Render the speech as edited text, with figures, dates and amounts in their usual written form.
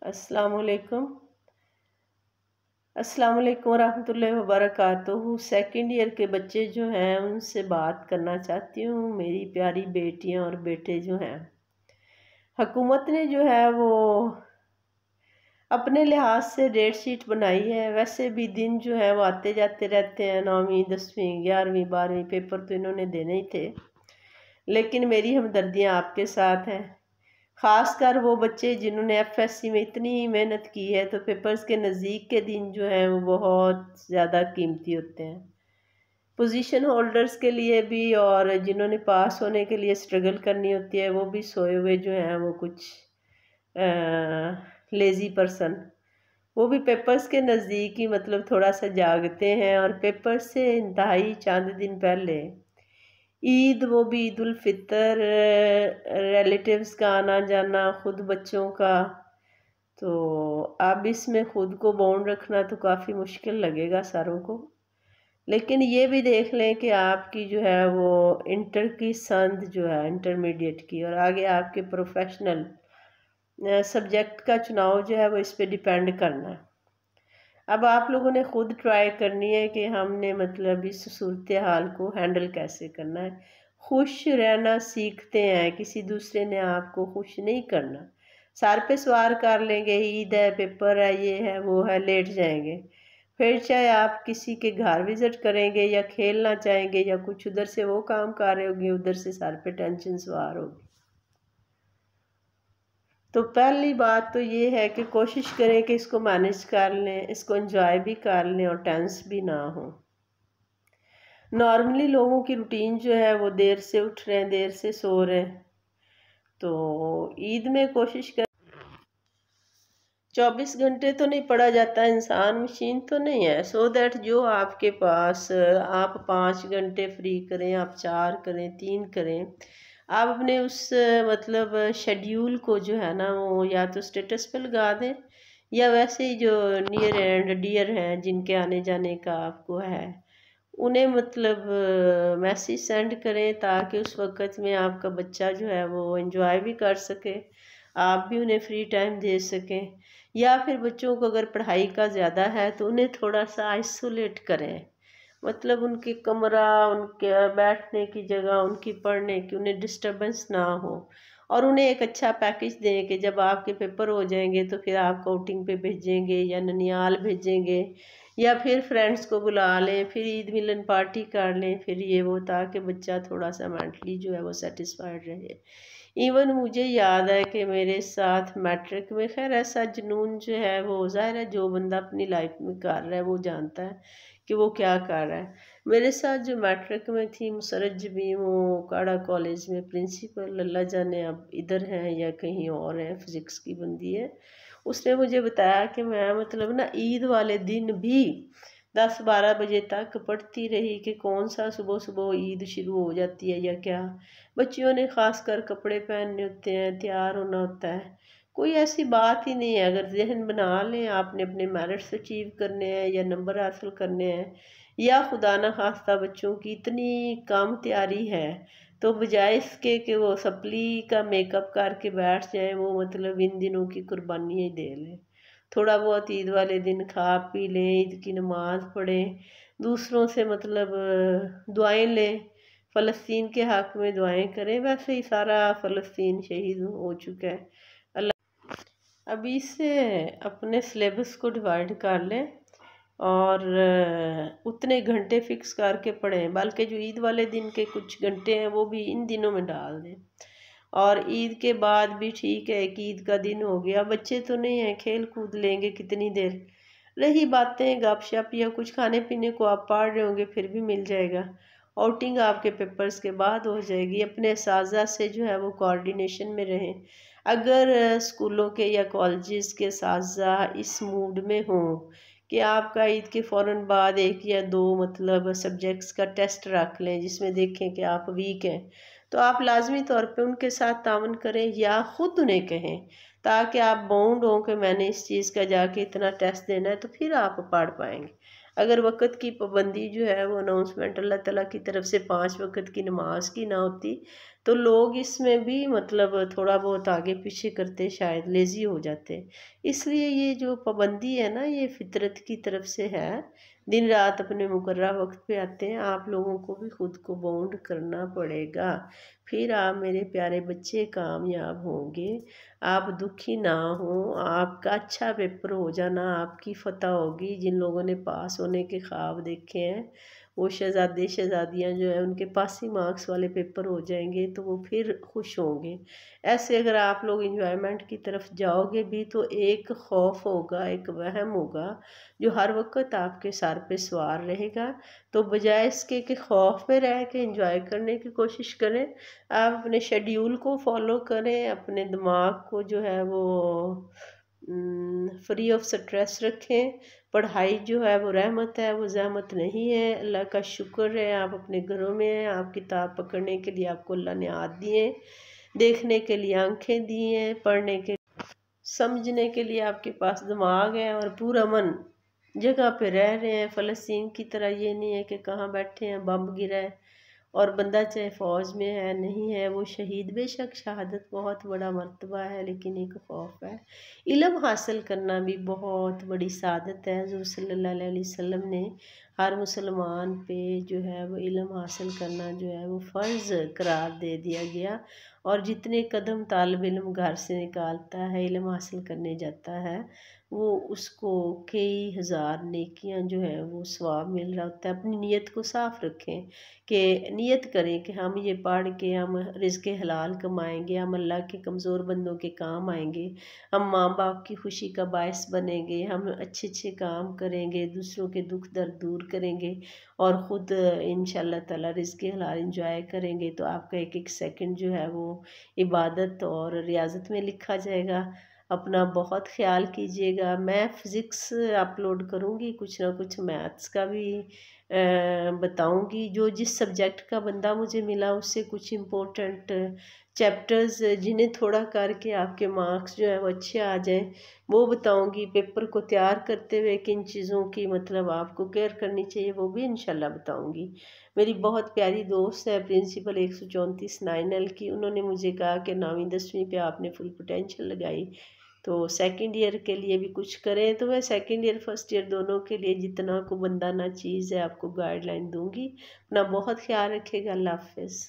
अस्सलाम वालेकुम। अस्सलाम वालेकुम रहमतुल्लाहि व बरकातुहू। सेकंड ईयर के बच्चे जो हैं उनसे बात करना चाहती हूँ। मेरी प्यारी बेटियाँ और बेटे जो हैं, हुकूमत ने जो है वो अपने लिहाज से डेट शीट बनाई है। वैसे भी दिन जो है वो आते जाते रहते हैं। 9वीं 10वीं 11वीं 12वीं पेपर तो इन्होंने देने ही थे, लेकिन मेरी हमदर्दियाँ आपके साथ हैं। ख़ासकर वो बच्चे जिन्होंने एफएससी में इतनी मेहनत की है, तो पेपर्स के नज़दीक के दिन जो हैं वो बहुत ज़्यादा कीमती होते हैं पोजीशन होल्डर्स के लिए भी, और जिन्होंने पास होने के लिए स्ट्रगल करनी होती है वो भी सोए हुए जो हैं वो कुछ लेज़ी पर्सन, वो भी पेपर्स के नज़दीक ही मतलब थोड़ा सा जागते हैं। और पेपर्स से इंतहाई चंद दिन पहले ईद, वो भी ईद उल फितर, रिलेटिव्स का आना जाना, ख़ुद बच्चों का, तो अब इसमें ख़ुद को बाउंड रखना तो काफ़ी मुश्किल लगेगा सारों को। लेकिन ये भी देख लें कि आपकी जो है वो इंटर की संद जो है इंटरमीडिएट की, और आगे आपके प्रोफेशनल सब्जेक्ट का चुनाव जो है वो इस पे डिपेंड करना है। अब आप लोगों ने ख़ुद ट्राई करनी है कि हमने मतलब इस सूरत हाल को हैंडल कैसे करना है। खुश रहना सीखते हैं, किसी दूसरे ने आपको खुश नहीं करना। सर पे सवार कर लेंगे, ईद है, पेपर है, ये है, वो है, लेट जाएंगे। फिर चाहे आप किसी के घर विज़िट करेंगे या खेलना चाहेंगे या कुछ उधर से वो काम कर रहे होंगे, उधर से सर पे टेंशन सवार होगी। तो पहली बात तो ये है कि कोशिश करें कि इसको मैनेज कर लें, इसको एंजॉय भी कर लें और टेंस भी ना हो। नॉर्मली लोगों की रूटीन जो है वो देर से उठ रहे हैं, देर से सो रहे हैं, तो ईद में कोशिश कर 24 घंटे तो नहीं पढ़ा जाता, इंसान मशीन तो नहीं है। सो दैट जो आपके पास आप 5 घंटे फ्री करें, आप 4 करें, 3 करें, आप अपने उस मतलब शेड्यूल को जो है ना वो या तो स्टेटस पे लगा दें, या वैसे ही जो नियर एंड डियर हैं जिनके आने जाने का आपको है, उन्हें मतलब मैसेज सेंड करें, ताकि उस वक़्त में आपका बच्चा जो है वो एंजॉय भी कर सके, आप भी उन्हें फ्री टाइम दे सकें। या फिर बच्चों को अगर पढ़ाई का ज़्यादा है तो उन्हें थोड़ा सा आइसोलेट करें, मतलब उनके कमरा, उनके बैठने की जगह, उनकी पढ़ने की, उन्हें डिस्टरबेंस ना हो। और उन्हें एक अच्छा पैकेज दें कि जब आपके पेपर हो जाएंगे तो फिर आपको आउटिंग पे भेजेंगे या ननियाल भेजेंगे, या फिर फ्रेंड्स को बुला लें, फिर ईद मिलन पार्टी कर लें, फिर ये वो, ताकि बच्चा थोड़ा सा मेंटली जो है वो सेटिस्फाइड रहे। इवन मुझे याद है कि मेरे साथ मैट्रिक में, खैर ऐसा जुनून जो है वो ज़ाहिर है जो बंदा अपनी लाइफ में कर रहा है वो जानता है कि वो क्या कर रहा है। मेरे साथ जो मैट्रिक में थी मुसरत जबीन, वो काड़ा कॉलेज में प्रिंसिपल, अल्लाह जाने अब इधर हैं या कहीं और हैं, फिज़िक्स की बंदी है। उसने मुझे बताया कि मैं मतलब ना ईद वाले दिन भी 10-12 बजे तक पढ़ती रही कि कौन सा सुबह सुबह ईद शुरू हो जाती है या क्या। बच्चियों ने ख़ास कर कपड़े पहनने होते हैं, तैयार होना होता है, कोई ऐसी बात ही नहीं है। अगर जहन बना लें आपने अपने मेरिट्स अचीव करने हैं या नंबर हासिल करने हैं, या खुदा न खास्ता बच्चों की इतनी कम तैयारी है, तो बजाय इसके कि वो सप्ली का मेकअप करके बैठ जाएं, वो मतलब इन दिनों की कुर्बानी ही दे लें। थोड़ा बहुत ईद वाले दिन खा पी लें, ईद की नमाज़ पढ़ें, दूसरों से मतलब दुआएं लें, फ़लस्तीन के हक़ में दुआएं करें। वैसे ही सारा फ़लस्तीन शहीद हो चुका है। अल्लाह अभी से अपने सिलेबस को डिवाइड कर लें और उतने घंटे फ़िक्स करके पढ़ें, बल्कि जो ईद वाले दिन के कुछ घंटे हैं वो भी इन दिनों में डाल दें। और ईद के बाद भी ठीक है कि ईद का दिन हो गया, बच्चे तो नहीं हैं, खेल कूद लेंगे कितनी देर। रही बातें गपशप या कुछ खाने पीने को आप पढ़ रहे होंगे फिर भी मिल जाएगा। आउटिंग आपके पेपर्स के बाद हो जाएगी। अपने साजा से जो है वो कोऑर्डिनेशन में रहें। अगर स्कूलों के या कॉलेजेस के साजा इस मूड में हों कि आपका ईद के फ़ौरन बाद 1 या 2 मतलब सब्जेक्ट्स का टेस्ट रख लें जिसमें देखें कि आप वीक हैं, तो आप लाजमी तौर पे उनके साथ तावन करें या ख़ुद उन्हें कहें, ताकि आप बाउंड हों कि मैंने इस चीज़ का जाके इतना टेस्ट देना है, तो फिर आप पढ़ पाएंगे। अगर वक़्त की पाबंदी जो है वो अनाउंसमेंट अल्लाह ताला की तरफ से 5 वक़्त की नमाज की ना होती, तो लोग इसमें भी मतलब थोड़ा बहुत आगे पीछे करते, शायद लेज़ी हो जाते। इसलिए ये जो पाबंदी है ना, ये फ़ितरत की तरफ से है। दिन रात अपने मुकर्रर वक़्त पे आते हैं, आप लोगों को भी खुद को बाउंड करना पड़ेगा, फिर आप मेरे प्यारे बच्चे कामयाब होंगे। आप दुखी ना हों, आपका अच्छा पेपर हो जाना आपकी फ़तह होगी। जिन लोगों ने पास होने के ख्वाब देखे हैं, वो शहज़ादे शहज़ादियाँ जो हैं उनके पासिंग मार्क्स वाले पेपर हो जाएँगे, तो वो फिर खुश होंगे। ऐसे अगर आप लोग एन्जॉयमेंट की तरफ जाओगे भी, तो एक खौफ होगा, एक वहम होगा, जो हर वक़्त आपके सर पे सवार रहेगा। तो बजाय इसके कि खौफ में रह के एन्जॉय करने की कोशिश करें, आप अपने शेड्यूल को फॉलो करें, अपने दिमाग को जो है वो फ्री ऑफ स्ट्रेस रखें। पढ़ाई जो है वो रहमत है, वो ज़हमत नहीं है। अल्लाह का शुक्र है आप अपने घरों में हैं, आप किताब पकड़ने के लिए आपको अल्लाह ने हाथ दिए, देखने के लिए आँखें दी हैं, पढ़ने के समझने के लिए आपके पास दिमाग है और पूरा मन जगह पे रह रहे हैं। फ़लस्तीन की तरह ये नहीं है कि कहाँ बैठे हैं, बम गिरा है और बंदा चाहे फ़ौज में है, नहीं है, वो शहीद। बेशक शहादत बहुत बड़ा मर्तबा है, लेकिन एक खौफ है। इल्म हासिल करना भी बहुत बड़ी सादत है। हुज़ूर सल्लल्लाहु अलैहि वसल्लम ने हर मुसलमान पे जो है वो इल्म हासिल करना जो है वो फ़र्ज़ करार दे दिया गया। और जितने कदम तालिब इल्म घर से निकालता है, इल्म हासिल करने जाता है, वो उसको कई हज़ार नेकियां जो है वो सवाब मिल रहा होता है। अपनी नीयत को साफ़ रखें कि नियत करें कि हम ये पढ़ के हम रिज़्क़ हलाल कमाएंगे, हम अल्लाह के कमज़ोर बंदों के काम आएंगे, हम माँ बाप की खुशी का बायस बनेंगे, हम अच्छे अच्छे काम करेंगे, दूसरों के दुख दर्द दूर करेंगे और ख़ुद इंशाअल्लाह ताला रिज़्क़ हलाल इंजॉय करेंगे। तो आपका एक एक सेकंड जो है वो इबादत और रियाज़त में लिखा जाएगा। अपना बहुत ख्याल कीजिएगा। मैं फ़िज़िक्स अपलोड करूँगी, कुछ ना कुछ मैथ्स का भी बताऊँगी। जो जिस सब्जेक्ट का बंदा मुझे मिला उससे कुछ इम्पोर्टेंट चैप्टर्स जिन्हें थोड़ा करके आपके मार्क्स जो है वो अच्छे आ जाएं, वो बताऊँगी। पेपर को तैयार करते हुए किन चीज़ों की मतलब आपको केयर करनी चाहिए, वो भी इंशाल्लाह बताऊँगी। मेरी बहुत प्यारी दोस्त है प्रिंसिपल 134 9L की, उन्होंने मुझे कहा कि 9वीं 10वीं पे आपने फुल पोटेंशियल लगाई, तो सेकंड ईयर के लिए भी कुछ करें। तो मैं सेकंड ईयर फर्स्ट ईयर दोनों के लिए जितना को बंदा ना चीज़ है आपको गाइडलाइन दूंगी। अपना बहुत ख्याल रखिएगा। अल्लाह हाफ़िज़।